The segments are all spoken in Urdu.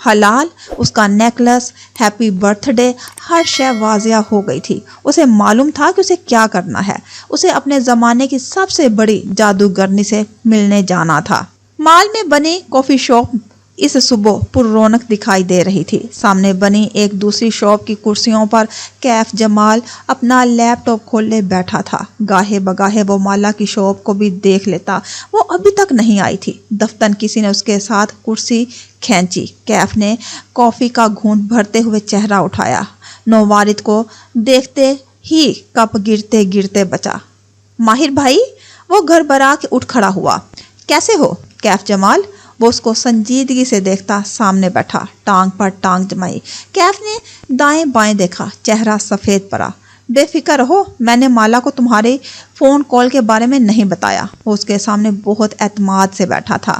حلال، اس کا نیکلس، ہیپی برتھ ڈے، ہر شے واضح ہو گئی تھی۔ اسے معلوم تھا کہ اسے کیا کرنا ہے۔ اسے اپنے زمانے کی سب سے بڑی جادوگرنی سے ملنے جانا تھا۔ مال میں بنی کافی شاپ اس صبح پر رونق دکھائی دے رہی تھی۔ سامنے بنی ایک دوسری شاپ کی کرسیوں پر کیف جمال اپنا لیپ ٹاپ کھولے بیٹھا تھا۔ گاہے بگاہے وہ مالا کی شاپ کو بھی دیکھ لیتا، وہ ابھی تک نہیں آئی تھی۔ دفتن کسی نے اس کے ساتھ کرسی کھینچی۔ کیف نے کافی کا گھونٹ بھرتے ہوئے چہرہ اٹھایا۔ نووارد کو دیکھتے ہی کپ گرتے گرتے بچا۔ ماہر بھائی، وہ گھر برا کے اٹھ کھڑا ہوا۔ کیسے ہو کیف جمال؟ وہ اس کو سنجیدگی سے دیکھتا سامنے بیٹھا، ٹانگ پر ٹانگ جمائی۔ کیف نے دائیں بائیں دیکھا، چہرہ سفید پڑا۔ بے فکر رہو، میں نے مالا کو تمہاری فون کال کے بارے میں نہیں بتایا۔ وہ اس کے سامنے بہت اعتماد سے بیٹھا تھا،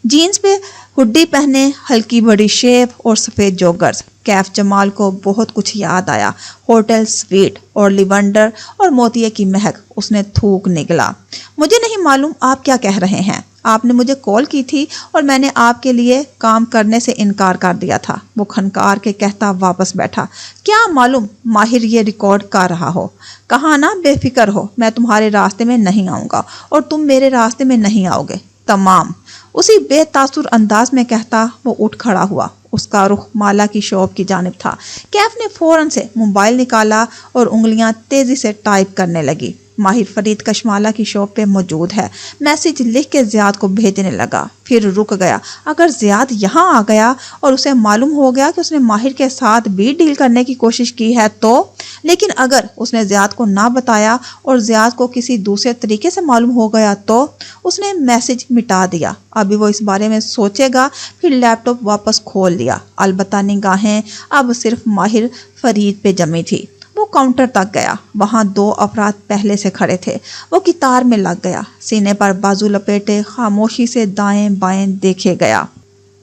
جینز پہ ہڈی پہنے، ہلکی بڑی شیپ اور سفید جوگرز۔ کیف جمال کو بہت کچھ یاد آیا، ہوٹل سویٹ اور لیونڈر اور موتیے کی مہک۔ اس نے تھوک نگلا۔ مجھے نہیں معلوم آپ کیا کہہ رہے ہیں۔ آپ نے مجھے کال کی تھی اور میں نے آپ کے لیے کام کرنے سے انکار کر دیا تھا، وہ کھنکار کے کہتا واپس بیٹھا۔ کیا معلوم ماہر یہ ریکارڈ کر رہا ہو۔ کہا نا بے فکر ہو، میں تمہارے راستے میں نہیں آؤں گا اور تم میرے راستے میں نہیں آؤ گے، تمام۔ اسی بے تاثر انداز میں کہتا وہ اٹھ کھڑا ہوا۔ اس کا رخ مالا کی شاپ کی جانب تھا۔ کیف نے فوراً سے موبائل نکالا اور انگلیاں تیزی سے ٹائپ کرنے لگی۔ ماہر فرید کشمالہ کی شاپ پہ موجود ہے، میسج لکھ کے زیاد کو بھیجنے لگا، پھر رک گیا۔ اگر زیاد یہاں آ گیا اور اسے معلوم ہو گیا کہ اس نے ماہر کے ساتھ بھی ڈیل کرنے کی کوشش کی ہے تو؟ لیکن اگر اس نے زیاد کو نہ بتایا اور زیاد کو کسی دوسرے طریقے سے معلوم ہو گیا تو؟ اس نے میسج مٹا دیا۔ ابھی وہ اس بارے میں سوچے گا، پھر لیپ ٹاپ واپس کھول لیا۔ البتہ نگاہیں اب صرف ماہر فرید پہ جمی تھی۔ وہ کاؤنٹر تک گیا، وہاں 2 افراد پہلے سے کھڑے تھے۔ وہ قطار میں لگ گیا، سینے پر بازو لپیٹے خاموشی سے دائیں بائیں دیکھے گیا۔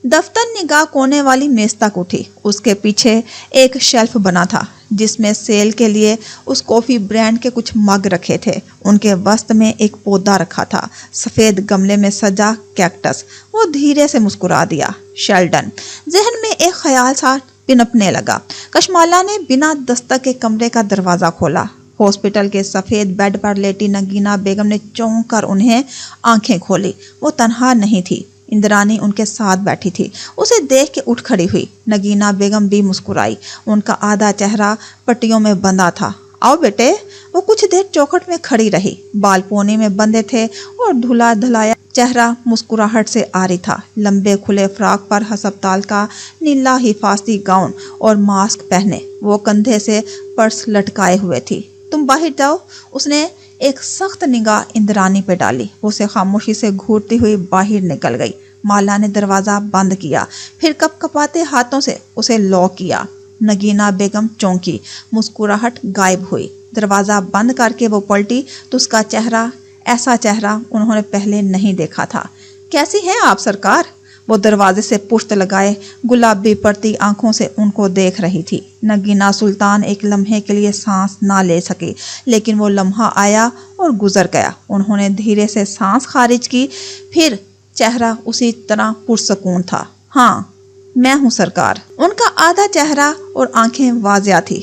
دفتر نگاہ کونے والی میز تک اٹھی۔ اس کے پیچھے ایک شیلف بنا تھا جس میں سیل کے لیے اس کافی برانڈ کے کچھ مگ رکھے تھے۔ ان کے وسط میں ایک پودا رکھا تھا، سفید گملے میں سجا کیکٹس۔ وہ دھیرے سے مسکرا دیا۔ شیلڈن، ذہن میں ایک خیال سا پنپنے لگا۔ کشمالہ نے بنا دستک کے کمرے کا دروازہ کھولا۔ ہاسپٹل کے سفید بیڈ پر لیٹی نگینہ بیگم نے چونک کر انہیں آنکھیں کھولی۔ وہ تنہا نہیں تھی، اندرانی ان کے ساتھ بیٹھی تھی۔ اسے دیکھ کے اٹھ کھڑی ہوئی۔ نگینہ بیگم بھی مسکرائی، ان کا آدھا چہرہ پٹیوں میں بندھا تھا۔ آؤ بیٹے۔ وہ کچھ دیر چوکھٹ میں کھڑی رہی، بال پونے میں بندھے تھے اور دھلا دھلایا چہرہ مسکراہٹ سے آری تھا۔ لمبے کھلے فراق پر ہسپتال کا نیلا حفاظتی گاؤن اور ماسک پہنے، وہ کندھے سے پرس لٹکائے ہوئے تھی۔ تم باہر جاؤ، اس نے ایک سخت نگاہ اندرانی پہ ڈالی۔ اسے خاموشی سے گھورتی ہوئی باہر نکل گئی۔ مالا نے دروازہ بند کیا، پھر کپ کپاتے ہاتھوں سے اسے لاک کیا۔ نگینہ بیگم چونکی، مسکراہٹ غائب ہوئی۔ دروازہ بند کر کے وہ پلٹی تو اس کا چہرہ، ایسا چہرہ انہوں نے پہلے نہیں دیکھا تھا۔ کیسی ہیں آپ سرکار؟ وہ دروازے سے پشت لگائے گلابی پڑتی آنکھوں سے ان کو دیکھ رہی تھی۔ نگینہ سلطان ایک لمحے کے لیے سانس نہ لے سکی، لیکن وہ لمحہ آیا اور گزر گیا۔ انہوں نے دھیرے سے سانس خارج کی، پھر چہرہ اسی طرح پرسکون تھا۔ ہاں میں ہوں سرکار۔ ان کا آدھا چہرہ اور آنکھیں واضح تھی،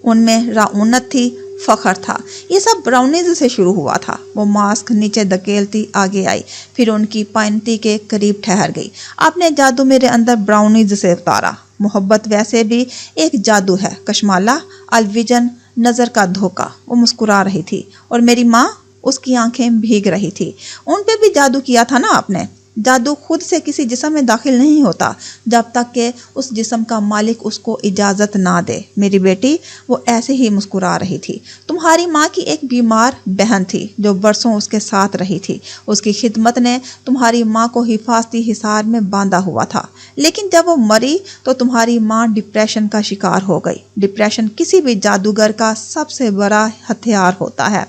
ان میں رعونت تھی، فخر تھا۔ یہ سب براؤنیز سے شروع ہوا تھا۔ وہ ماسک نیچے دھکیلتی آگے آئی، پھر ان کی پائنتی کے قریب ٹھہر گئی۔ آپ نے جادو میرے اندر براؤنیز سے اتارا۔ محبت ویسے بھی ایک جادو ہے کشمالہ، الویژن، نظر کا دھوکہ۔ وہ مسکرا رہی تھی۔ اور میری ماں؟ اس کی آنکھیں بھیگ رہی تھی۔ ان پہ بھی جادو کیا تھا نا آپ نے؟ جادو خود سے کسی جسم میں داخل نہیں ہوتا جب تک کہ اس جسم کا مالک اس کو اجازت نہ دے میری بیٹی۔ وہ ایسے ہی مسکرا رہی تھی۔ تمہاری ماں کی ایک بیمار بہن تھی جو برسوں اس کے ساتھ رہی تھی۔ اس کی خدمت نے تمہاری ماں کو حفاظتی حصار میں باندھا ہوا تھا، لیکن جب وہ مری تو تمہاری ماں ڈپریشن کا شکار ہو گئی۔ ڈپریشن کسی بھی جادوگر کا سب سے بڑا ہتھیار ہوتا ہے۔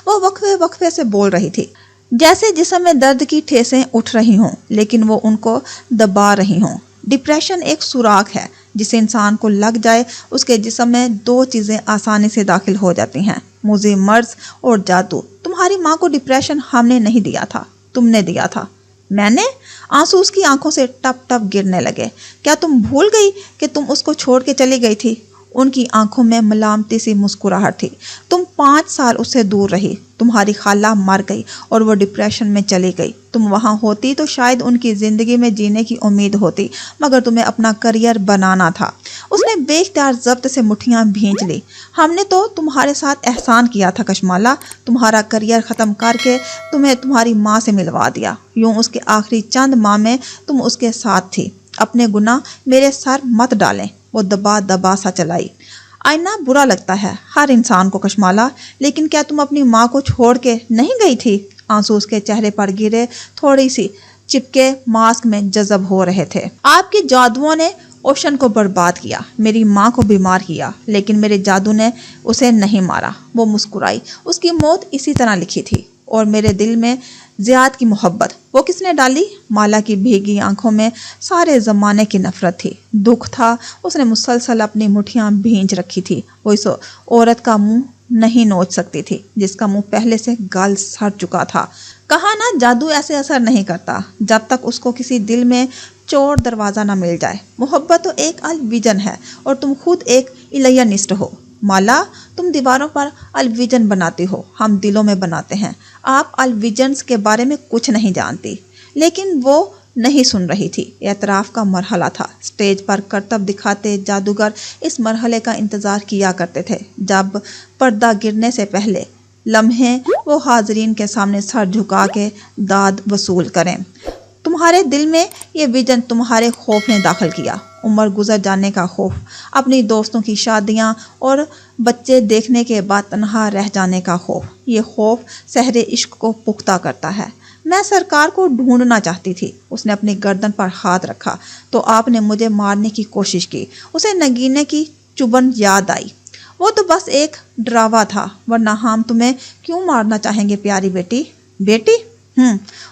وہ وقفے وقفے سے بول رہی تھی، جیسے جسم میں درد کی ٹھیسیں اٹھ رہی ہوں لیکن وہ ان کو دبا رہی ہوں۔ ڈپریشن ایک سوراخ ہے، جس انسان کو لگ جائے اس کے جسم میں 2 چیزیں آسانی سے داخل ہو جاتی ہیں، مضر مرض اور جادو۔ تمہاری ماں کو ڈپریشن ہم نے نہیں دیا تھا، تم نے دیا تھا۔ میں نے؟ آنسو اس کی آنکھوں سے ٹپ ٹپ گرنے لگے۔ کیا تم بھول گئی کہ تم اس کو چھوڑ کے چلی گئی تھی؟ ان کی آنکھوں میں ملامتی سی مسکراہٹ تھی۔ تم 5 سال اس سے دور رہی، تمہاری خالہ مر گئی اور وہ ڈپریشن میں چلی گئی۔ تم وہاں ہوتی تو شاید ان کی زندگی میں جینے کی امید ہوتی، مگر تمہیں اپنا کریئر بنانا تھا۔ اس نے بے اختیار ضبط سے مٹھیاں بھینچ لی۔ ہم نے تو تمہارے ساتھ احسان کیا تھا کشمالہ، تمہارا کریئر ختم کر کے تمہیں تمہاری ماں سے ملوا دیا۔ یوں اس کے آخری چند ماہ میں تم اس کے ساتھ تھی۔ اپنے گناہ میرے سر مت ڈالیں، وہ دبا دبا سا چلائی۔ آئینہ برا لگتا ہے ہر انسان کو کشمالہ، لیکن کیا تم اپنی ماں کو چھوڑ کے نہیں گئی تھی؟ آنسو اس کے چہرے پر گرے، تھوڑی سی چپکے ماسک میں جذب ہو رہے تھے۔ آپ کے جادوؤں نے اوشن کو برباد کیا، میری ماں کو بیمار کیا، لیکن میرے جادو نے اسے نہیں مارا۔ وہ مسکرائی۔ اس کی موت اسی طرح لکھی تھی، اور میرے دل میں زیاد کی محبت وہ کس نے ڈالی؟ مالا کی بھیگی آنکھوں میں سارے زمانے کی نفرت تھی، دکھ تھا۔ اس نے مسلسل اپنی مٹھیاں بھینچ رکھی تھی۔ وہ اس عورت کا منہ نہیں نوچ سکتی تھی جس کا منہ پہلے سے گل سڑ چکا تھا۔ کہا نا جادو ایسے اثر نہیں کرتا جب تک اس کو کسی دل میں چور دروازہ نہ مل جائے۔ محبت تو ایک الویژن ہے، اور تم خود ایک الیانسٹ ہو۔ مالا، تم دیواروں پر الویژن بناتی ہو، ہم دلوں میں بناتے ہیں۔ آپ الویژنز کے بارے میں کچھ نہیں جانتی۔ لیکن وہ نہیں سن رہی تھی۔ اعتراف کا مرحلہ تھا۔ سٹیج پر کرتب دکھاتے جادوگر اس مرحلے کا انتظار کیا کرتے تھے جب پردہ گرنے سے پہلے لمحے وہ حاضرین کے سامنے سر جھکا کے داد وصول کریں۔ تمہارے دل میں یہ ویژن تمہارے خوف نے داخل کیا، عمر گزر جانے کا خوف، اپنی دوستوں کی شادیاں اور بچے دیکھنے کے بعد تنہا رہ جانے کا خوف۔ یہ خوف سحر عشق کو پختہ کرتا ہے۔ میں سرکار کو ڈھونڈنا چاہتی تھی۔ اس نے اپنی گردن پر ہاتھ رکھا تو آپ نے مجھے مارنے کی کوشش کی۔ اسے نگینے کی چبھن یاد آئی۔ وہ تو بس ایک ڈراوا تھا، ورنہ ہم تمہیں کیوں مارنا چاہیں گے پیاری بیٹی؟ بیٹی؟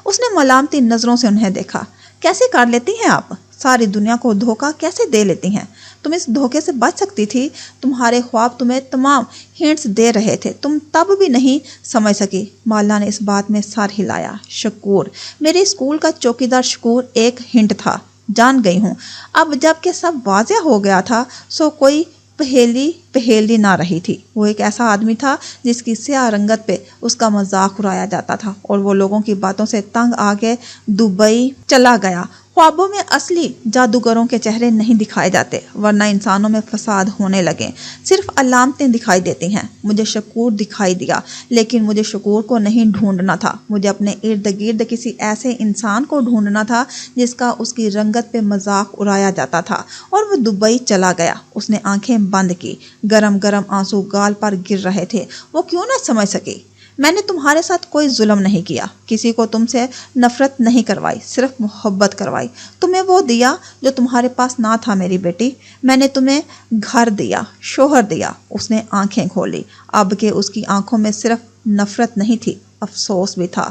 اس نے ملامتی نظروں سے انہیں دیکھا۔ کیسے کر لیتی ہیں آپ؟ ساری دنیا کو دھوکہ کیسے دے لیتی ہیں؟ تم اس دھوکے سے بچ سکتی تھی۔ تمہارے خواب تمہیں تمام ہنٹس دے رہے تھے، تم تب بھی نہیں سمجھ سکی۔ مالا نے اس بات میں سر ہلایا۔ شکور، میرے اسکول کا چوکیدار شکور ایک ہنٹ تھا، جان گئی ہوں۔ اب جب کہ سب واضح ہو گیا تھا سو کوئی پہیلی نہ رہی تھی۔ وہ ایک ایسا آدمی تھا جس کی سیاہ رنگت پہ اس کا مذاق اڑایا جاتا تھا، اور وہ لوگوں کی باتوں سے تنگ آ کے دبئی چلا گیا۔ خوابوں میں اصلی جادوگروں کے چہرے نہیں دکھائے جاتے، ورنہ انسانوں میں فساد ہونے لگے، صرف علامتیں دکھائی دیتی ہیں۔ مجھے شکور دکھائی دیا، لیکن مجھے شکور کو نہیں ڈھونڈنا تھا۔ مجھے اپنے ارد گرد کسی ایسے انسان کو ڈھونڈنا تھا جس کا اس کی رنگت پہ مذاق اڑایا جاتا تھا، اور وہ دبئی چلا گیا۔ اس نے آنکھیں بند کی۔ گرم گرم آنسو گال پر گر رہے تھے۔ وہ کیوں نہ سمجھ سکی؟ میں نے تمہارے ساتھ کوئی ظلم نہیں کیا، کسی کو تم سے نفرت نہیں کروائی، صرف محبت کروائی۔ تمہیں وہ دیا جو تمہارے پاس نہ تھا میری بیٹی۔ میں نے تمہیں گھر دیا، شوہر دیا۔ اس نے آنکھیں کھولی، اب کہ اس کی آنکھوں میں صرف نفرت نہیں تھی، افسوس بھی تھا۔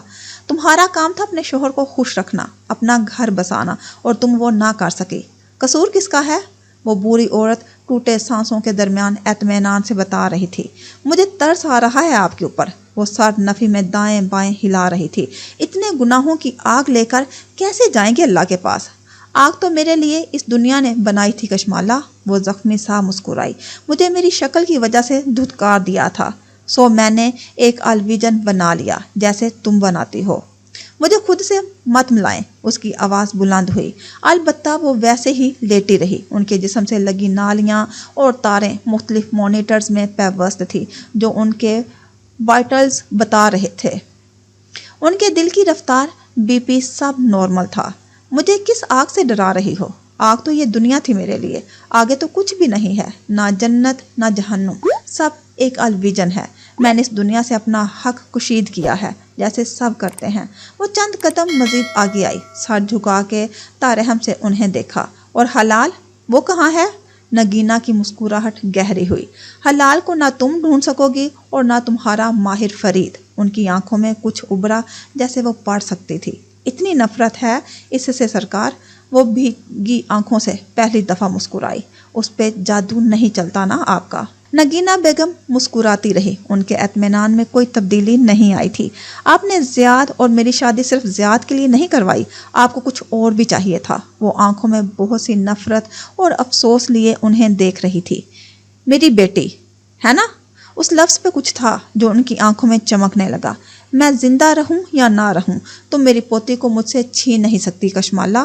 تمہارا کام تھا اپنے شوہر کو خوش رکھنا، اپنا گھر بسانا، اور تم وہ نہ کر سکی۔ قصور کس کا ہے؟ وہ بوڑھی عورت ٹوٹے سانسوں کے درمیان اطمینان سے بتا رہی تھی۔ مجھے ترس آ رہا ہے آپ کے اوپر۔ وہ سر نفی میں دائیں بائیں ہلا رہی تھی۔ اتنے گناہوں کی آگ لے کر کیسے جائیں گے اللہ کے پاس؟ آگ تو میرے لیے اس دنیا نے بنائی تھی کشمالہ۔ وہ زخمی سا مسکرائی۔ مجھے میری شکل کی وجہ سے دھتکار دیا تھا، سو میں نے ایک الویژن بنا لیا جیسے تم بناتی ہو۔ مجھے خود سے مت ملائیں۔ اس کی آواز بلند ہوئی۔ البتہ وہ ویسے ہی لیٹی رہی۔ ان کے جسم سے لگی نالیاں اور تاریں مختلف مانیٹرز میں پیوست تھی جو ان کے وائٹلز بتا رہے تھے۔ ان کے دل کی رفتار، بی پی سب نارمل تھا۔ مجھے کس آگ سے ڈرا رہی ہو؟ آگ تو یہ دنیا تھی میرے لیے، آگے تو کچھ بھی نہیں ہے، نہ جنت نہ جہنم، سب ایک الویژن ہے۔ میں نے اس دنیا سے اپنا حق کشید کیا ہے جیسے سب کرتے ہیں۔ وہ چند قدم مزید آگے آئی، سر جھکا کے تارحم سے انہیں دیکھا۔ اور حلال وہ کہاں ہے؟ نگینا کی مسکراہٹ گہری ہوئی۔ حلال کو نہ تم ڈھونڈ سکو گی اور نہ تمہارا ماہر فرید۔ ان کی آنکھوں میں کچھ ابھرا جیسے وہ پڑھ سکتی تھی۔ اتنی نفرت ہے اس سے سرکار؟ وہ بھیگی آنکھوں سے پہلی دفعہ مسکرائی۔ اس پہ جادو نہیں چلتا نا آپ کا؟ نگینہ بیگم مسکراتی رہی، ان کے اطمینان میں کوئی تبدیلی نہیں آئی تھی۔ آپ نے زیاد اور میری شادی صرف زیاد کے لیے نہیں کروائی، آپ کو کچھ اور بھی چاہیے تھا۔ وہ آنکھوں میں بہت سی نفرت اور افسوس لیے انہیں دیکھ رہی تھی۔ میری بیٹی ہے نا؟ اس لفظ پہ کچھ تھا جو ان کی آنکھوں میں چمکنے لگا۔ میں زندہ رہوں یا نہ رہوں، تم میری پوتی کو مجھ سے چھین نہیں سکتی کشمالہ۔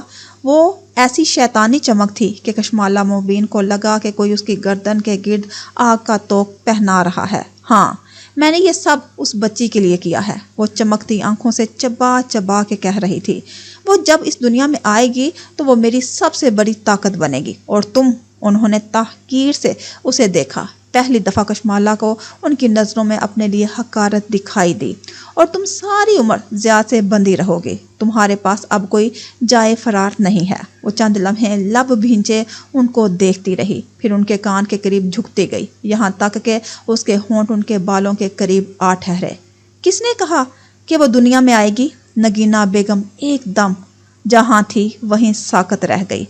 وہ ایسی شیطانی چمک تھی کہ کشمالہ مبین کو لگا کہ کوئی اس کی گردن کے گرد آگ کا توق پہنا رہا ہے۔ ہاں، میں نے یہ سب اس بچی کے لیے کیا ہے، وہ چمکتی آنکھوں سے چبا چبا کے کہہ رہی تھی۔ وہ جب اس دنیا میں آئے گی تو وہ میری سب سے بڑی طاقت بنے گی، اور تم۔ انہوں نے تحقیر سے اسے دیکھا۔ پہلی دفعہ کشمالہ کو ان کی نظروں میں اپنے لیے حقارت دکھائی دی۔ اور تم ساری عمر زیاد سے بندی رہو گے، تمہارے پاس اب کوئی جائے فرار نہیں ہے۔ وہ چند لمحے لب بھینچے ان کو دیکھتی رہی، پھر ان کے کان کے قریب جھکتی گئی، یہاں تک کہ اس کے ہونٹ ان کے بالوں کے قریب آ ٹھہرے۔ کس نے کہا کہ وہ دنیا میں آئے گی؟ نگینہ بیگم ایک دم جہاں تھی وہیں ساکت رہ گئی۔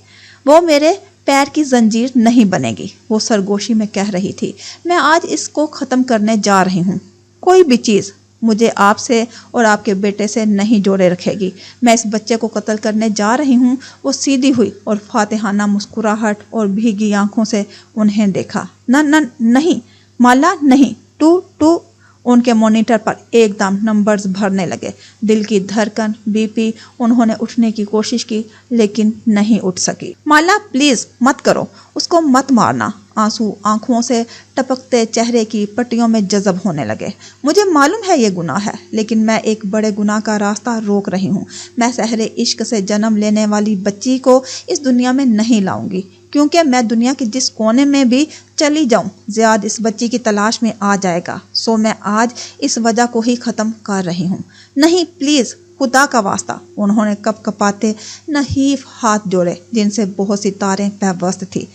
وہ میرے پیر کی زنجیر نہیں بنے گی، وہ سرگوشی میں کہہ رہی تھی۔ میں آج اس کو ختم کرنے جا رہی ہوں۔ کوئی بھی چیز مجھے آپ سے اور آپ کے بیٹے سے نہیں جوڑے رکھے گی۔ میں اس بچے کو قتل کرنے جا رہی ہوں۔ وہ سیدھی ہوئی اور فاتحانہ مسکراہٹ اور بھیگی آنکھوں سے انہیں دیکھا۔ نہیں مالا، نہیں۔ ٹو ان کے مانیٹر پر ایک دم نمبرز بھرنے لگے۔ دل کی دھڑکن، بی پی۔ انہوں نے اٹھنے کی کوشش کی لیکن نہیں اٹھ سکی۔ مالا پلیز مت کرو، اس کو مت مارنا۔ آنسو آنکھوں سے ٹپکتے چہرے کی پٹیوں میں جذب ہونے لگے۔ مجھے معلوم ہے یہ گناہ ہے، لیکن میں ایک بڑے گناہ کا راستہ روک رہی ہوں۔ میں سحر عشق سے جنم لینے والی بچی کو اس دنیا میں نہیں لاؤں گی، کیونکہ میں دنیا کے جس کونے میں بھی چلی جاؤں زیاد اس بچی کی تلاش میں آ جائے گا۔ سو میں آج اس وجہ کو ہی ختم کر رہی ہوں۔ نہیں پلیز، خدا کا واسطہ۔ انہوں نے کپ کپاتے نحیف ہاتھ جوڑے جن سے بہت سی تاریں پیوست تھی۔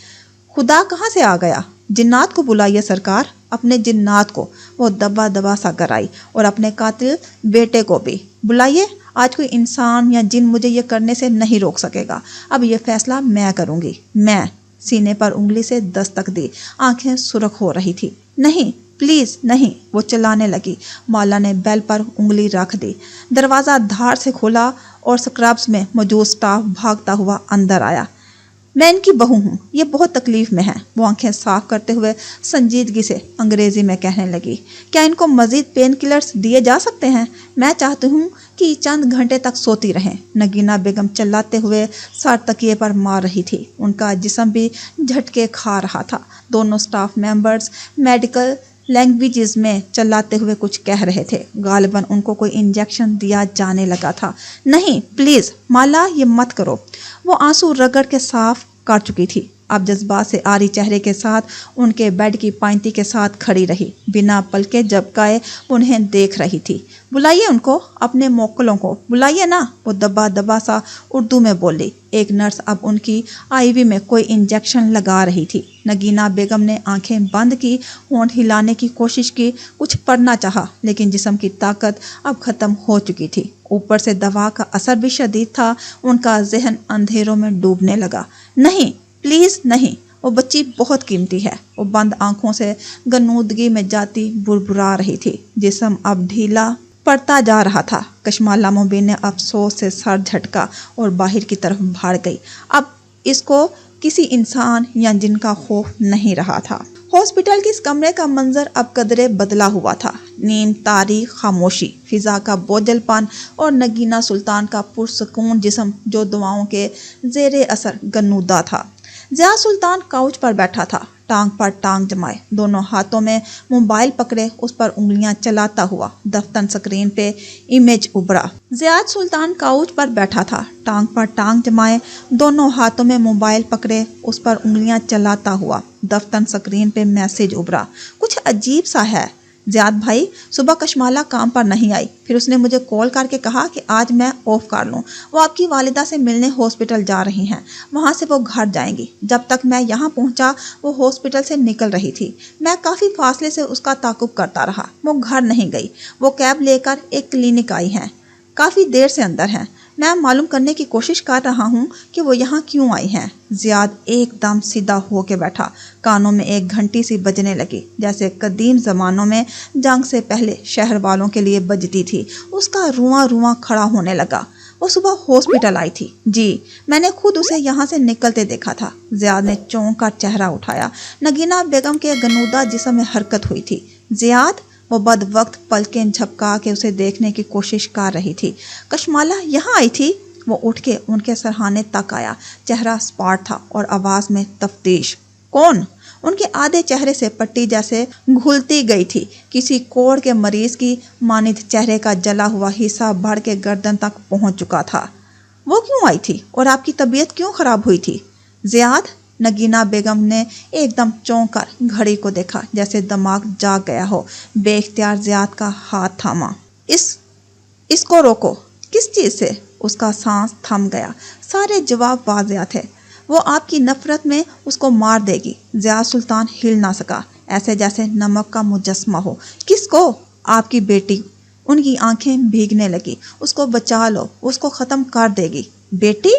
خدا کہاں سے آ گیا؟ جنات کو بلائیے سرکار، اپنے جنات کو۔ وہ دبا دبا سا کرائی، اور اپنے قاتل بیٹے کو بھی بلائیے۔ آج کوئی انسان یا جن مجھے یہ کرنے سے نہیں روک سکے گا۔ اب یہ فیصلہ میں کروں گی۔ میں سینے پر انگلی سے دستک دی، آنکھیں سرخ ہو رہی تھی۔ نہیں پلیز نہیں، وہ چلانے لگی۔ مالا نے بیل پر انگلی رکھ دی۔ دروازہ دھار سے کھولا اور سکرابز میں موجود سٹاف بھاگتا ہوا اندر آیا۔ میں ان کی بہو ہوں، یہ بہت تکلیف میں ہیں، وہ آنکھیں صاف کرتے ہوئے سنجیدگی سے انگریزی میں کہنے لگی۔ کیا ان کو مزید پین کلرز دیے جا سکتے ہیں؟ میں چاہتی ہوں کہ چند گھنٹے تک سوتی رہیں۔ نگینہ بیگم چلاتے ہوئے سر تکیے پر مار رہی تھی، ان کا جسم بھی جھٹکے کھا رہا تھا۔ دونوں سٹاف ممبرز میڈیکل لینگویجز میں چلاتے ہوئے کچھ کہہ رہے تھے، غالباً ان کو کوئی انجیکشن دیا جانے لگا تھا۔ نہیں پلیز مالا، یہ مت کرو۔ وہ آنسو رگڑ کے صاف کر چکی تھی، اب جذبات سے آری چہرے کے ساتھ ان کے بیڈ کی پائنتی کے ساتھ کھڑی رہی، بنا پلکے جھپکائے انہیں دیکھ رہی تھی۔ بلائیے ان کو، اپنے موکلوں کو بلائیے نا، وہ دبا دبا سا اردو میں بولی۔ ایک نرس اب ان کی آئی وی میں کوئی انجیکشن لگا رہی تھی۔ نگینہ بیگم نے آنکھیں بند کی، ہونٹ ہلانے کی کوشش کی، کچھ پڑھنا چاہا، لیکن جسم کی طاقت اب ختم ہو چکی تھی۔ اوپر سے دوا کا اثر بھی شدید تھا، ان کا ذہن اندھیروں میں ڈوبنے لگا۔ نہیں پلیز نہیں، وہ بچی بہت قیمتی ہے۔ وہ بند آنکھوں سے غنودگی میں جاتی بربرا رہی تھی، جسم اب ڈھیلا پڑتا جا رہا تھا۔ کشمالہ مبین نے افسوس سے سر جھٹکا اور باہر کی طرف بھاگ گئی۔ اب اس کو کسی انسان یا جن کا خوف نہیں رہا تھا۔ ہاسپٹل کے اس کمرے کا منظر اب قدرے بدلا ہوا تھا۔ نیند، تاریخ، خاموشی، فضا کا بوجھل پن اور نگینہ سلطان کا پرسکون جسم جو دواؤں کے زیر اثر غنودہ تھا۔ ضیاء سلطان کاؤچ پر بیٹھا تھا، ٹانگ پر ٹانگ جمائے، دونوں ہاتھوں میں موبائل پکڑے اس پر انگلیاں چلاتا ہوا۔ دفتر سکرین پہ امیج ابھرا۔ ضیاء سلطان کاؤچ پر بیٹھا تھا، ٹانگ پر ٹانگ جمائے، دونوں ہاتھوں میں موبائل پکڑے اس پر انگلیاں چلاتا ہوا۔ دفتر سکرین پہ میسج ابھرا۔ کچھ عجیب سا ہے زیاد بھائی، صبح کشمالہ کام پر نہیں آئی، پھر اس نے مجھے کال کر کے کہا کہ آج میں آف کر لوں۔ وہ آپ کی والدہ سے ملنے ہاسپٹل جا رہی ہیں، وہاں سے وہ گھر جائیں گی۔ جب تک میں یہاں پہنچا وہ ہاسپٹل سے نکل رہی تھی۔ میں کافی فاصلے سے اس کا تعاقب کرتا رہا، وہ گھر نہیں گئی۔ وہ کیب لے کر ایک کلینک آئی ہیں، کافی دیر سے اندر ہیں۔ میں معلوم کرنے کی کوشش کر رہا ہوں کہ وہ یہاں کیوں آئی ہیں۔ زیاد ایک دم سیدھا ہو کے بیٹھا، کانوں میں ایک گھنٹی سی بجنے لگی جیسے قدیم زمانوں میں جنگ سے پہلے شہر والوں کے لیے بجتی تھی۔ اس کا رواں رواں کھڑا ہونے لگا۔ وہ صبح ہاسپٹل آئی تھی؟ جی، میں نے خود اسے یہاں سے نکلتے دیکھا تھا۔ زیاد نے چونک کر چہرہ اٹھایا۔ نگینہ بیگم کے غنودہ جسم میں حرکت ہوئی تھی۔ زیاد؟ وہ بد وقت پلکیں جھپکا کے اسے دیکھنے کی کوشش کر رہی تھی۔ کشمالہ یہاں آئی تھی؟ وہ اٹھ کے ان کے سرہانے تک آیا، چہرہ سپاٹ تھا اور آواز میں تفتیش۔ کون؟ ان کے آدھے چہرے سے پٹی جیسے گھلتی گئی تھی، کسی کوڑ کے مریض کی مانند چہرے کا جلا ہوا حصہ بڑھ کے گردن تک پہنچ چکا تھا۔ وہ کیوں آئی تھی اور آپ کی طبیعت کیوں خراب ہوئی تھی؟ زیاد؟ نگینہ بیگم نے ایک دم چونک کر گھڑی کو دیکھا جیسے دماغ جاگ گیا ہو۔ بے اختیار زیاد کا ہاتھ تھاما۔ اس کو روکو۔ کس چیز سے؟ اس کا سانس تھم گیا۔ سارے جواب واضح تھے۔ وہ آپ کی نفرت میں اس کو مار دے گی۔ زیاد سلطان ہل نہ سکا، ایسے جیسے نمک کا مجسمہ ہو۔ کس کو؟ آپ کی بیٹی۔ ان کی آنکھیں بھیگنے لگی۔ اس کو بچا لو، اس کو ختم کر دے گی۔ بیٹی؟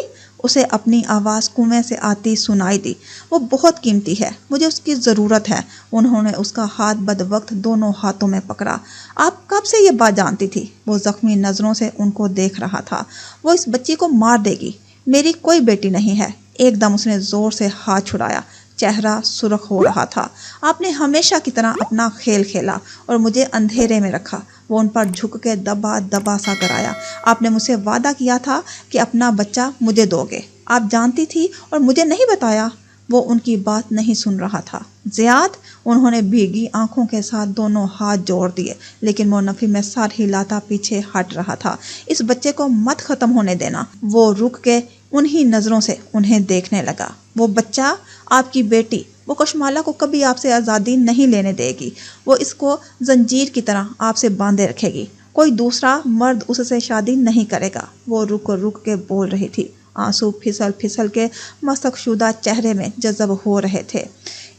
اسے اپنی آواز کنویں سے آتی سنائی دی۔ وہ بہت قیمتی ہے، مجھے اس کی ضرورت ہے۔ انہوں نے اس کا ہاتھ بد وقت دونوں ہاتھوں میں پکڑا۔ آپ کب سے یہ بات جانتی تھی؟ وہ زخمی نظروں سے ان کو دیکھ رہا تھا۔ وہ اس بچی کو مار دے گی۔ میری کوئی بیٹی نہیں ہے۔ ایک دم اس نے زور سے ہاتھ چھڑایا، چہرہ سرخ ہو رہا تھا۔ آپ نے ہمیشہ کی طرح اپنا کھیل کھیلا اور مجھے اندھیرے میں رکھا۔ وہ ان پر جھک کے دبا دبا سا کرایا۔ آپ نے مجھ سے وعدہ کیا تھا کہ اپنا بچہ مجھے دو گے۔ آپ جانتی تھی اور مجھے نہیں بتایا۔ وہ ان کی بات نہیں سن رہا تھا۔ زیاد؟ انہوں نے بھیگی آنکھوں کے ساتھ دونوں ہاتھ جوڑ دیے، لیکن وہ نفی میں سر ہلاتا پیچھے ہٹ رہا تھا۔ اس بچے کو مت ختم ہونے دینا۔ وہ رک کے انہی نظروں سے انہیں دیکھنے لگا۔ وہ بچہ؟ آپ کی بیٹی؟ وہ کشمالہ کو کبھی آپ سے آزادی نہیں لینے دے گی۔ وہ اس کو زنجیر کی طرح آپ سے باندھے رکھے گی۔ کوئی دوسرا مرد اس سے شادی نہیں کرے گا۔ وہ رک کے بول رہی تھی۔ آنسو پھسل پھسل کے مسخ شدہ چہرے میں جذب ہو رہے تھے۔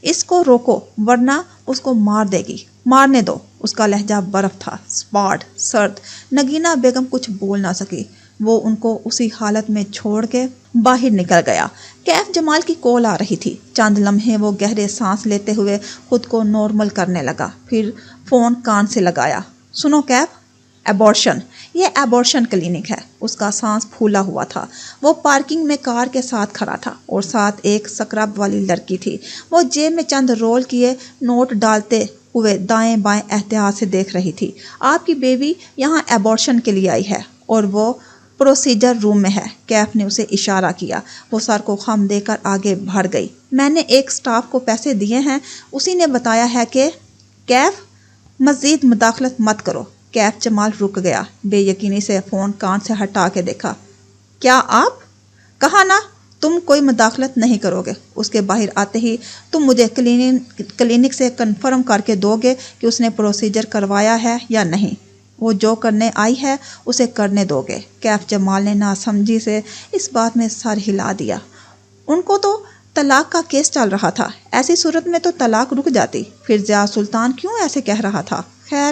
اس کو روکو ورنہ اس کو مار دے گی۔ مارنے دو۔ اس کا لہجہ برف تھا، سپاٹ، سرد۔ نگینہ بیگم کچھ بول نہ سکی۔ وہ ان کو اسی حالت میں چھوڑ کے باہر نکل گیا۔ کیف جمال کی کال آ رہی تھی۔ چند لمحے وہ گہرے سانس لیتے ہوئے خود کو نارمل کرنے لگا، پھر فون کان سے لگایا۔ سنو کیف، ایبورشن، یہ ایبورشن کلینک ہے۔ اس کا سانس پھولا ہوا تھا۔ وہ پارکنگ میں کار کے ساتھ کھڑا تھا اور ساتھ ایک سکرب والی لڑکی تھی۔ وہ جیب میں چند رول کیے نوٹ ڈالتے ہوئے دائیں بائیں احتیاط سے دیکھ رہی تھی۔ آپ کی بیوی یہاں ایبورشن کے لیے آئی ہے اور وہ پروسیجر روم میں ہے۔ کیف نے اسے اشارہ کیا۔ وہ سر کو خم دے کر آگے بڑھ گئی۔ میں نے ایک سٹاف کو پیسے دیے ہیں، اسی نے بتایا ہے کہ… کیف، مزید مداخلت مت کرو۔ کیف جمال رک گیا، بے یقینی سے فون کان سے ہٹا کے دیکھا۔ کیا آپ؟ کہا نا تم کوئی مداخلت نہیں کرو گے۔ اس کے باہر آتے ہی تم مجھے کلینک سے کنفرم کر کے دو گے کہ اس نے پروسیجر کروایا ہے یا نہیں۔ وہ جو کرنے آئی ہے اسے کرنے دو گے۔ کیف جمال نے ناسمجھی سے اس بات میں سر ہلا دیا۔ ان کو تو طلاق کا کیس چل رہا تھا، ایسی صورت میں تو طلاق رک جاتی۔ پھر زیاد سلطان کیوں ایسے کہہ رہا تھا؟ خیر،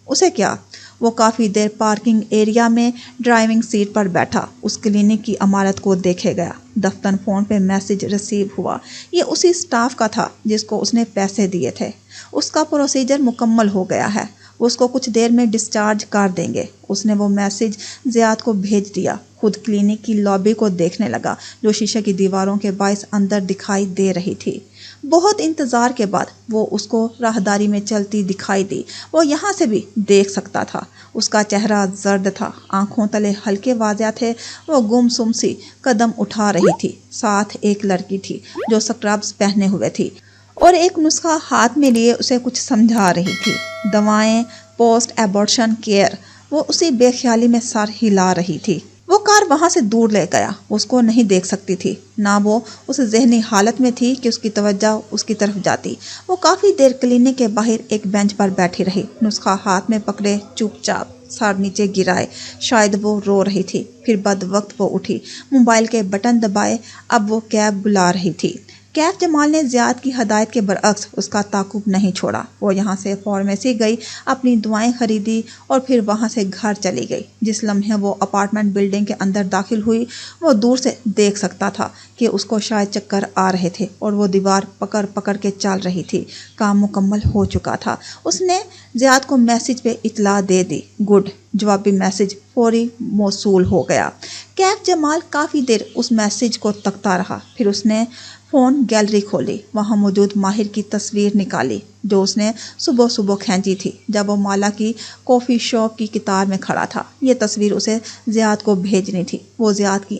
اسے کیا؟ وہ کافی دیر پارکنگ ایریا میں ڈرائیونگ سیٹ پر بیٹھا اس کلینک کی عمارت کو دیکھے گیا۔ دفتر فون پہ میسج ریسیو ہوا۔ یہ اسی سٹاف کا تھا جس کو اس نے پیسے دیے تھے۔ اس کا پروسیجر مکمل ہو گیا ہے، اس کو کچھ دیر میں ڈسچارج کر دیں گے۔ اس نے وہ میسج زیاد کو بھیج دیا، خود کلینک کی لابی کو دیکھنے لگا جو شیشے کی دیواروں کے باعث اندر دکھائی دے رہی تھی۔ بہت انتظار کے بعد وہ اس کو راہداری میں چلتی دکھائی دی۔ وہ یہاں سے بھی دیکھ سکتا تھا۔ اس کا چہرہ زرد تھا، آنکھوں تلے ہلکے واضح تھے۔ وہ گم سم سی قدم اٹھا رہی تھی۔ ساتھ ایک لڑکی تھی جو سکرابز پہنے ہوئے تھی اور ایک نسخہ ہاتھ میں لیے اسے کچھ سمجھا رہی تھی۔ دوائیں، پوسٹ ایبورشن کیئر۔ وہ اسی بے خیالی میں سر ہلا رہی تھی۔ وہ کار وہاں سے دور لے گیا، اس کو نہیں دیکھ سکتی تھی، نہ وہ اس ذہنی حالت میں تھی کہ اس کی توجہ اس کی طرف جاتی۔ وہ کافی دیر کلینک کے باہر ایک بینچ پر بیٹھی رہی، نسخہ ہاتھ میں پکڑے، چپ چاپ، سر نیچے گرائے۔ شاید وہ رو رہی تھی۔ پھر بد وقت وہ اٹھی، موبائل کے بٹن دبائے۔ اب وہ کیب بلا رہی تھی۔ کیف جمال نے زیاد کی ہدایت کے برعکس اس کا تعاقب نہیں چھوڑا۔ وہ یہاں سے فارمیسی گئی، اپنی دعائیں خریدی اور پھر وہاں سے گھر چلی گئی۔ جس لمحے وہ اپارٹمنٹ بلڈنگ کے اندر داخل ہوئی، وہ دور سے دیکھ سکتا تھا کہ اس کو شاید چکر آ رہے تھے اور وہ دیوار پکڑ پکڑ کے چل رہی تھی۔ کام مکمل ہو چکا تھا۔ اس نے زیاد کو میسج پہ اطلاع دے دی۔ گڈ۔ جوابی میسج فوری موصول ہو گیا۔ کیف جمال کافی دیر اس میسج کو تکتا رہا، پھر اس نے فون گیلری کھولی، وہاں موجود ماہر کی تصویر نکالی جو اس نے صبح صبح کھینچی تھی جب وہ مالا کی کافی شاپ کی قطار میں کھڑا تھا۔ یہ تصویر اسے زیاد کو بھیجنی تھی۔ وہ زیاد کی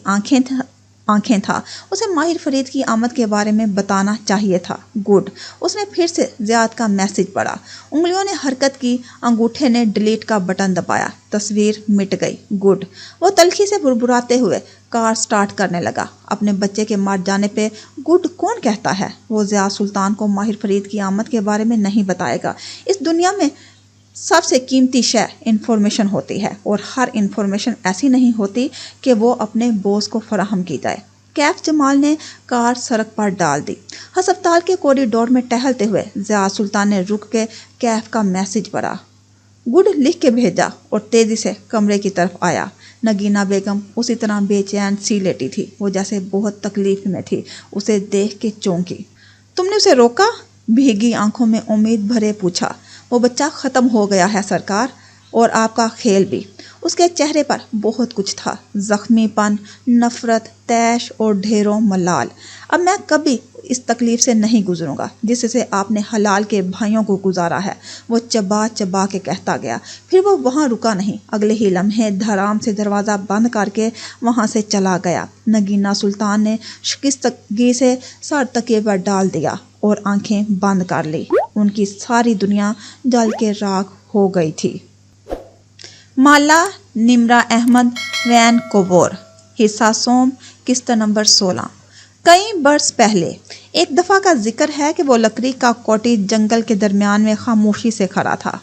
آنکھیں تھا، اسے ماہر فرید کی آمد کے بارے میں بتانا چاہیے تھا۔ گڈ۔ اس نے پھر سے زیاد کا میسج پڑھا، انگلیوں نے حرکت کی، انگوٹھے نے ڈیلیٹ کا بٹن دبایا، تصویر مٹ گئی۔ گڈ۔ وہ تلخی سے بربراتے ہوئے کار سٹارٹ کرنے لگا۔ اپنے بچے کے مر جانے پہ گڈ کون کہتا ہے؟ وہ ضیاء سلطان کو ماہر فرید کی آمد کے بارے میں نہیں بتائے گا۔ اس دنیا میں سب سے قیمتی شے انفارمیشن ہوتی ہے، اور ہر انفارمیشن ایسی نہیں ہوتی کہ وہ اپنے بوس کو فراہم کی جائے۔ کیف جمال نے کار سڑک پر ڈال دی۔ ہسپتال کے کوریڈور میں ٹہلتے ہوئے ضیاء سلطان نے رک کے کیف کا میسج پڑھا۔ گڈ لکھ کے بھیجا اور تیزی سے کمرے کی طرف آیا۔ نگینہ بیگم اسی طرح بے چین سی لیٹی تھی، وہ جیسے بہت تکلیف میں تھی۔ اسے دیکھ کے چونکی۔ تم نے اسے روکا؟ بھیگی آنکھوں میں امید بھرے پوچھا۔ وہ بچہ ختم ہو گیا ہے سرکار، اور آپ کا کھیل بھی۔ اس کے چہرے پر بہت کچھ تھا، زخمی پن، نفرت، طیش اور ڈھیروں ملال۔ اب میں کبھی اس تکلیف سے نہیں گزروں گا جس سے آپ نے حلال کے بھائیوں کو گزارا ہے، وہ چبا چبا کے کہتا گیا۔ پھر وہ وہاں رکا نہیں، اگلے ہی لمحے دھڑام سے دروازہ بند کر کے وہاں سے چلا گیا۔ نگینہ سلطان نے شکستگی سے سر تکیے پر ڈال دیا اور آنکھیں بند کر لی۔ ان کی ساری دنیا جل کے راکھ ہو گئی تھی۔ مالا نمرا احمد وینکوور، حصہ سوم، قسط نمبر 16۔ کئی برس پہلے ایک دفعہ کا ذکر ہے کہ وہ لکڑی کا کوٹیج جنگل کے درمیان میں خاموشی سے کھڑا تھا۔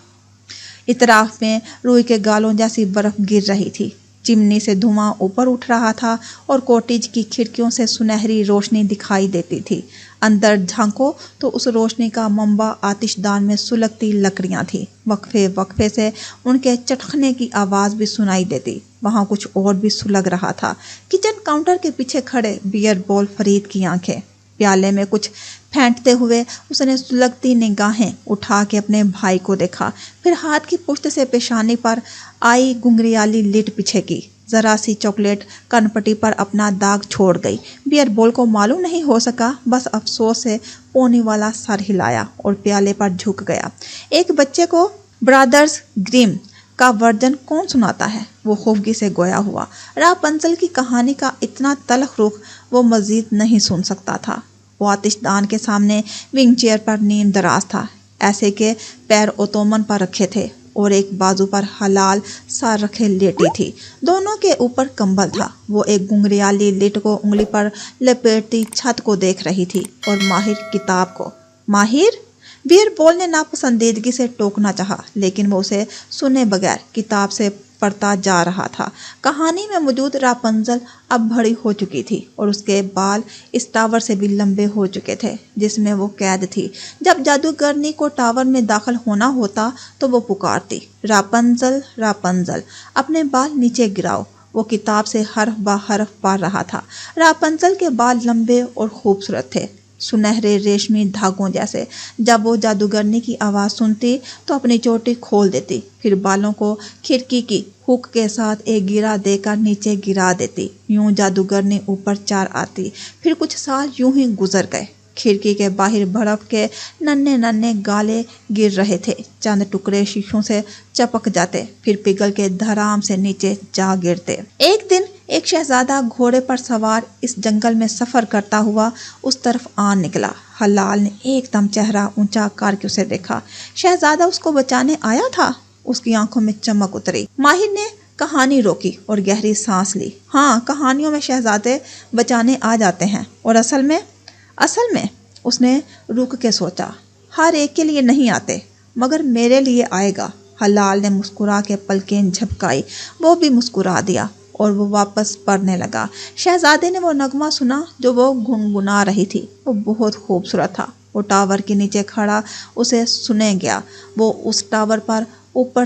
اطراف میں روئی کے گالوں جیسی برف گر رہی تھی، چمنی سے دھواں اوپر اٹھ رہا تھا اور کوٹیج کی کھڑکیوں سے سنہری روشنی دکھائی دیتی تھی۔ اندر جھانکو تو اس روشنی کا منبع آتش دان میں سلگتی لکڑیاں تھیں۔ وقفے وقفے سے ان کے چٹخنے کی آواز بھی سنائی دیتی۔ وہاں کچھ اور بھی سلگ رہا تھا۔ کچن کاؤنٹر کے پیچھے کھڑے بیئر بول فرید کی آنکھیں۔ پیالے میں کچھ پھینٹتے ہوئے اس نے سلگتی نگاہیں اٹھا کے اپنے بھائی کو دیکھا، پھر ہاتھ کی پشت سے پیشانی پر آئی گنگریالی لٹ پیچھے کی۔ ذرا سی چاکلیٹ کنپٹی پر اپنا داغ چھوڑ گئی۔ بیئر بول کو معلوم نہیں ہو سکا، بس افسوس سے پونی والا سر ہلایا اور پیالے پر جھک گیا۔ ایک بچے کو برادرز گریم کا ورژن کون سناتا ہے؟ وہ خفگی سے گویا ہوا۔ راپنزل کی کہانی کا اتنا تلخ رخ وہ مزید نہیں سن سکتا تھا۔ وہ آتش دان کے سامنے ونگ چیئر پر نیم دراز تھا، ایسے کہ پیر اوتومن پر رکھے تھے اور ایک بازو پر حلال سر رکھے لیٹی تھی۔ دونوں کے اوپر کمبل تھا۔ وہ ایک گنگریالی لٹ کو انگلی پر لپیٹتی چھت کو دیکھ رہی تھی اور ماہر کتاب کو۔ ماہر؟ بیئر بول نے ناپسندیدگی سے ٹوکنا چاہا، لیکن وہ اسے سنے بغیر کتاب سے پڑھتا جا رہا تھا۔ کہانی میں موجود راپنزل اب بڑی ہو چکی تھی اور اس کے بال اس ٹاور سے بھی لمبے ہو چکے تھے جس میں وہ قید تھی۔ جب جادوگرنی کو ٹاور میں داخل ہونا ہوتا تو وہ پکارتی، راپنزل راپنزل، اپنے بال نیچے گراؤ۔ وہ کتاب سے حرف بہ حرف پڑھ رہا تھا۔ راپنزل کے بال لمبے اور خوبصورت تھے، سنہرے ریشمی دھاگوں جیسے۔ جب وہ جادوگرنی کی آواز سنتی تو اپنی چوٹی کھول دیتی، پھر بالوں کو کھڑکی کی ہک کے ساتھ ایک گرا دے کر نیچے گرا دیتی۔ یوں جادوگرنی اوپر چڑھ آتی۔ پھر کچھ سال یوں ہی گزر گئے۔ کھڑکی کے باہر برف کے ننھے ننھے گالے گر رہے تھے، چند ٹکڑے شیشوں سے چپک جاتے، پھر پگھل کے دھڑام سے نیچے جا گرتے۔ ایک دن ایک شہزادہ گھوڑے پر سوار اس جنگل میں سفر کرتا ہوا اس طرف آن نکلا۔ حلال نے ایک دم چہرہ اونچا کر کے اسے دیکھا۔ شہزادہ اس کو بچانے آیا تھا؟ اس کی آنکھوں میں چمک اتری۔ ماہر نے کہانی روکی اور گہری سانس لی۔ ہاں، کہانیوں میں شہزادے بچانے آ جاتے ہیں، اور اصل میں اس نے رک کے سوچا، ہر ایک کے لیے نہیں آتے، مگر میرے لیے آئے گا۔ حلال نے مسکرا کے پلکیں جھپکائی، وہ بھی مسکرا دیا اور وہ واپس پڑھنے لگا۔ شہزادے نے وہ نغمہ سنا جو وہ گنگنا رہی تھی۔ وہ بہت خوبصورت تھا۔ وہ ٹاور کے نیچے کھڑا اسے سنے گیا۔ وہ اس ٹاور پر اوپر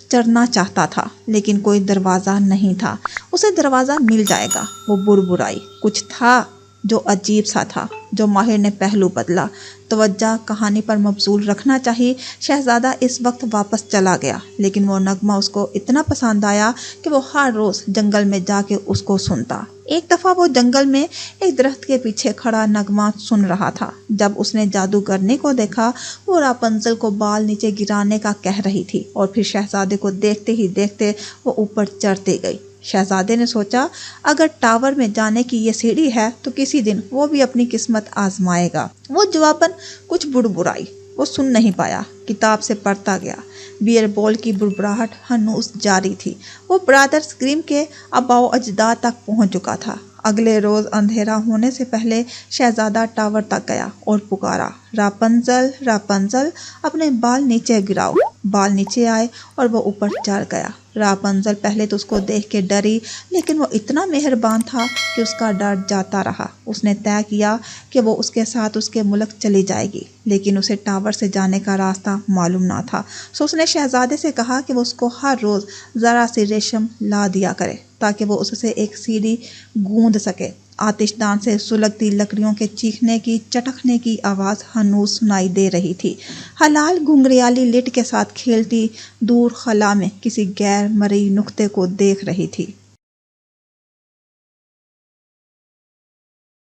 چڑھنا چاہتا تھا لیکن کوئی دروازہ نہیں تھا۔ اسے دروازہ مل جائے گا، وہ بربرائی۔ کچھ تھا جو عجیب سا تھا جو ماہر نے پہلو بدلا۔ توجہ کہانی پر مبذول رکھنا چاہیے۔ شہزادہ اس وقت واپس چلا گیا لیکن وہ نغمہ اس کو اتنا پسند آیا کہ وہ ہر روز جنگل میں جا کے اس کو سنتا۔ ایک دفعہ وہ جنگل میں ایک درخت کے پیچھے کھڑا نغمہ سن رہا تھا۔ جب اس نے جادوگرنی کو دیکھا، وہ راپنزل کو بال نیچے گرانے کا کہہ رہی تھی اور پھر شہزادے کو دیکھتے ہی دیکھتے وہ اوپر چڑھتی گئی۔ شہزادے نے سوچا اگر ٹاور میں جانے کی یہ سیڑھی ہے تو کسی دن وہ بھی اپنی قسمت آزمائے گا۔ وہ جواباً کچھ بڑبڑائی، وہ سن نہیں پایا، کتاب سے پڑھتا گیا۔ بیئر بول کی بڑبڑاہٹ ہنوز جاری تھی۔ وہ برادرز گریم کے آباء و اجداد تک پہنچ چکا تھا۔ اگلے روز اندھیرا ہونے سے پہلے شہزادہ ٹاور تک گیا اور پکارا، راپنزل راپنزل، اپنے بال نیچے گراؤ۔ بال نیچے آئے اور وہ اوپر چڑھ گیا۔ راپنزل پہلے تو اس کو دیکھ کے ڈری لیکن وہ اتنا مہربان تھا کہ اس کا ڈر جاتا رہا۔ اس نے طے کیا کہ وہ اس کے ساتھ اس کے ملک چلی جائے گی لیکن اسے ٹاور سے جانے کا راستہ معلوم نہ تھا۔ سو اس نے شہزادے سے کہا کہ وہ اس کو ہر روز ذرا سی ریشم لا دیا کرے تاکہ وہ اس سے ایک سیڑھی گوند سکے۔ آتش دان سے سلگتی لکڑیوں کے چیخنے کی چٹکنے کی آواز ہنوز سنائی دے رہی تھی۔ ہلال گھنگریالی لٹ کے ساتھ کھیلتی دور خلا میں کسی غیر مرئی نقطے کو دیکھ رہی تھی۔